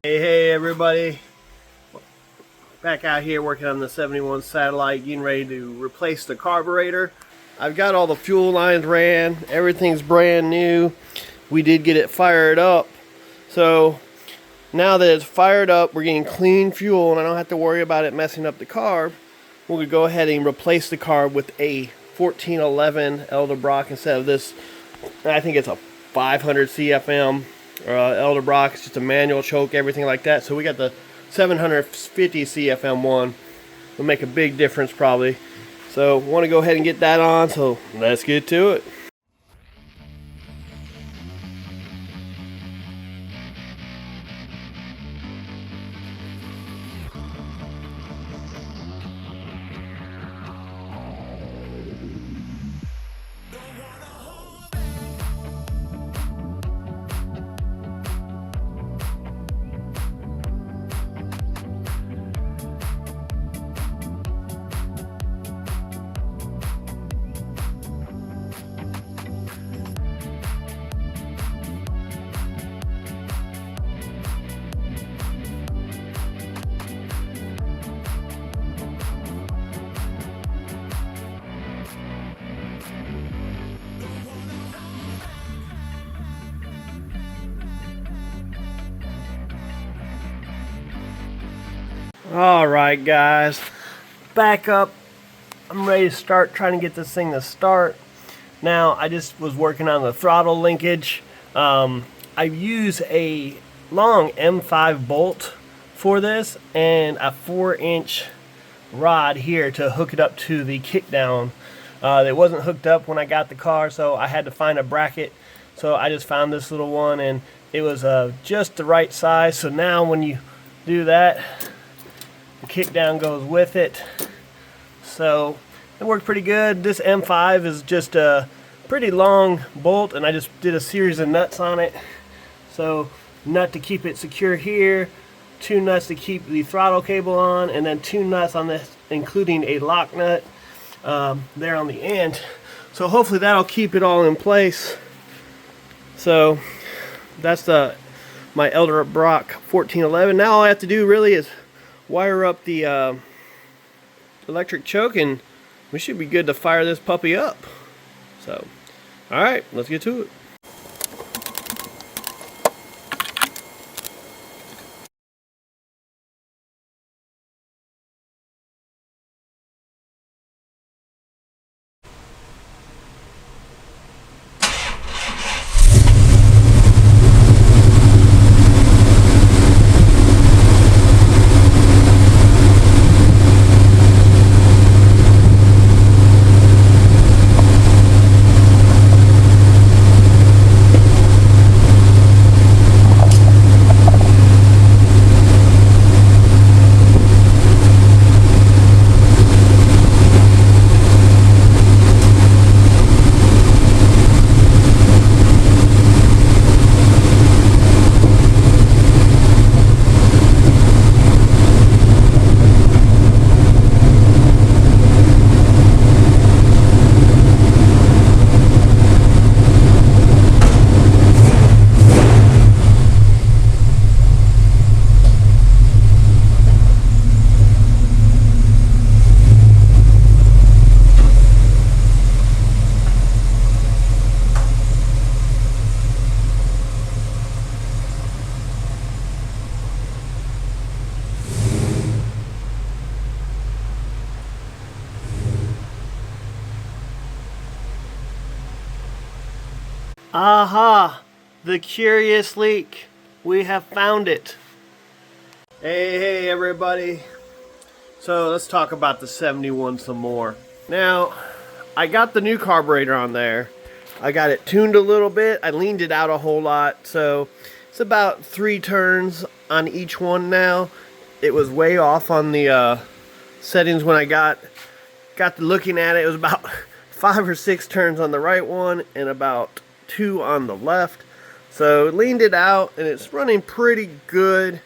Hey everybody, back out here working on the 71 Satellite, getting ready to replace the carburetor. I've got all the fuel lines ran, everything's brand new. We did get it fired up, so now that it's fired up, we're getting clean fuel and I don't have to worry about it messing up the carb. We're going to go ahead and replace the carb with a 1411 Elderbrock instead of this. I think it's a 500 CFM Elderbrock. It's just a manual choke, everything like that. So we got the 750 CFM one. Will make a big difference probably. So want to go ahead and get that on. So let's get to it. Alright guys, back up. I'm ready to start trying to get this thing to start. Now I just was working on the throttle linkage. I use a long M5 bolt for this and a 4-inch rod here to hook it up to the kickdown. It wasn't hooked up when I got the car, so I had to find a bracket. So I just found this little one and it was just the right size. So now when you do that, the kickdown goes with it, so it worked pretty good. This M5 is just a pretty long bolt, and I just did a series of nuts on it. So nut to keep it secure here, 2 nuts to keep the throttle cable on, and then 2 nuts on this, including a lock nut there on the end. So hopefully that'll keep it all in place. So that's my Elderbrock 1411. Now all I have to do really is wire up the electric choke and we should be good to fire this puppy up. So, alright, let's get to it. Aha! The curious leak. We have found it. Hey everybody. So let's talk about the 71 some more. Now, I got the new carburetor on there. I got it tuned a little bit. I leaned it out a whole lot. So it's about 3 turns on each one now. It was way off on the settings when I got to looking at it. It was about 5 or 6 turns on the right one and about 2 on the left. So leaned it out and it's running pretty good.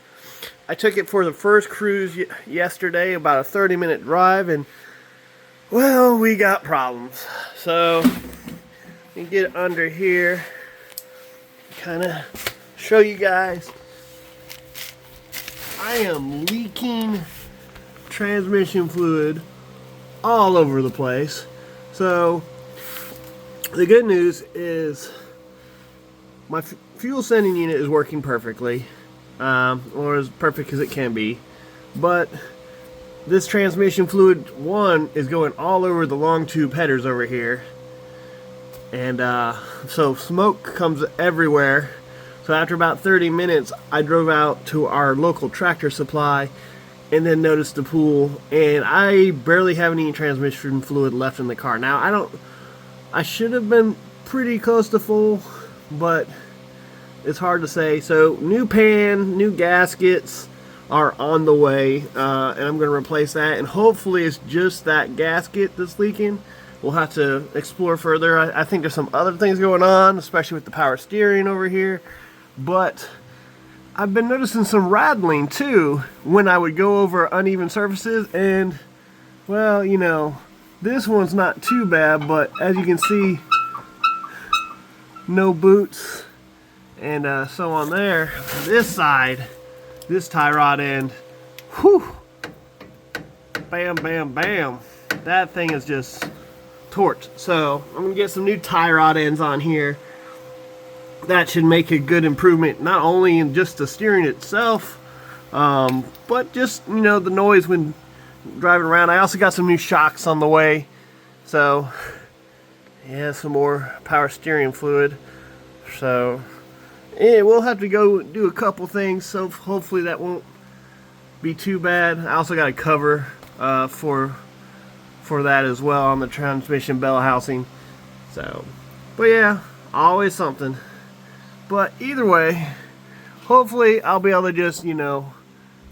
I took it for the first cruise yesterday, about a 30-minute drive, and well, we got problems. So you get under here, kind of show you guys. I am leaking transmission fluid all over the place. So the good news is my fuel sending unit is working perfectly, or as perfect as it can be, but this transmission fluid one is going all over the long tube headers over here, and so smoke comes everywhere. So after about 30 minutes, I drove out to our local Tractor Supply and then noticed the pool, and I barely have any transmission fluid left in the car. Now I should have been pretty close to full, but it's hard to say. So new pan, new gaskets are on the way, and I'm going to replace that, and hopefully it's just that gasket that's leaking. We'll have to explore further. I think there's some other things going on, especially with the power steering over here, but I've been noticing some rattling too when I would go over uneven surfaces, and well, you know, this one's not too bad, but as you can see, no boots and so on there. This side, this tie rod end, whew, bam, bam, bam. That thing is just torched. So I'm gonna get some new tie rod ends on here. That should make a good improvement, not only in just the steering itself, but just, you know, the noise when driving around. I also got some new shocks on the way, so yeah, some more power steering fluid. So yeah, we'll have to go do a couple things, so hopefully that won't be too bad. I also got a cover for that as well on the transmission bell housing. So, but yeah, always something. But either way, hopefully I'll be able to just, you know,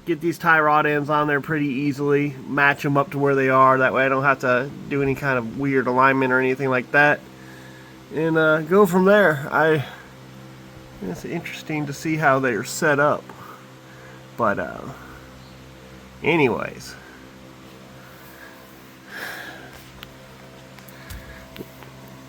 get these tie rod ends on there pretty easily, match them up to where they are. That way I don't have to do any kind of weird alignment or anything like that, and go from there. It's interesting to see how they're set up. But anyways,